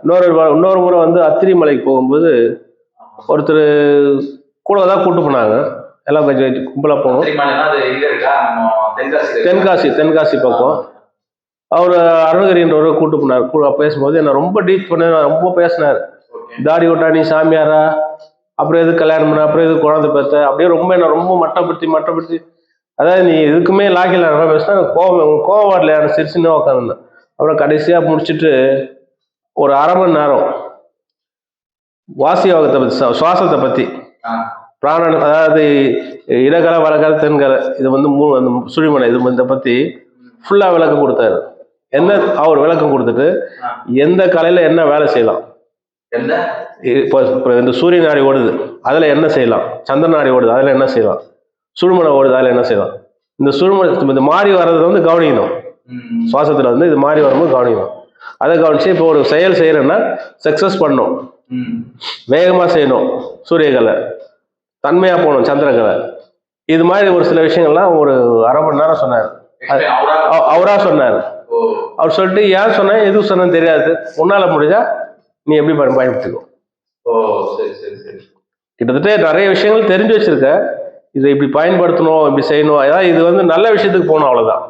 இன்னொரு முறை வந்து அத்திரி மலைக்கு போகும்போது ஒருத்தர் கூட தான் கூட்டு போனாங்க. எல்லாம் கொஞ்சம் கும்பலாக போகணும். தென்காசி பக்கம். அவர் அருணகிரின்றவர் கூட்டு போனார். பேசும்போது என்ன ரொம்ப டீச் பண்ண ரொம்ப பேசினார். தாடி விட்டா நீ சாமியாரா, அப்புறம் எது கல்யாணம் பண்ண, அப்புறம் எது குழந்தை பெற்ற, அப்படியே ரொம்ப என்ன ரொம்ப மட்டப்படுத்தி அதாவது நீ இதுக்குமே லாக்கில பேசினா கோவம் வரல, சிரிச்சுன்னு உட்காந்துருந்தேன். அப்புறம் கடைசியா முடிச்சுட்டு ஒரு அரை மணி நேரம் வாசி யோகத்தை பத்தி, சுவாசத்தை பத்தி, பிராணன், அதாவது இடகலை வடகலை தென்கலை, இது வந்து சுழிமனை, இது இதை பத்தி ஃபுல்லா விளக்கம் கொடுத்தாரு. அவர் விளக்கம் கொடுத்துட்டு எந்த கலையில என்ன வேலை செய்யலாம், இப்போ இந்த சூரிய நாடி ஓடுது அதுல என்ன செய்யலாம், சந்திர நாடி ஓடுது அதுல என்ன செய்யலாம், சுழுமனை ஓடுது அதுல என்ன செய்யலாம், இந்த சுழுமனை இந்த மாறி வர்றதை வந்து கவனிக்கணும். சுவாசத்துல வந்து இது மாறி வரும்போது கவனிக்கணும். அதை கவனிச்சு இப்போ ஒரு செயல் செய்யறேன்னா சக்சஸ் பண்ணணும், வேகமா செய்யணும், சூரியகலை தன்மையா போகணும், சந்திரகலை, இது மாதிரி ஒரு சில விஷயங்கள்லாம் ஒரு அரை மணி நேரம் சொன்னார். அவரா சொன்னார். அவர் சொல்லிட்டு ஏன் சொன்ன, எதுவும் சொன்ன தெரியாது, உன்னால முடிஞ்சா நீ எப்படி பயன்படுத்திக்கோ. கிட்டத்தட்ட நிறைய விஷயங்கள் தெரிஞ்சு வச்சிருக்க, இதை இப்படி பயன்படுத்தணும், இப்படி செய்யணும், அதாவது இது வந்து நல்ல விஷயத்துக்கு போகணும், அவ்வளவுதான்.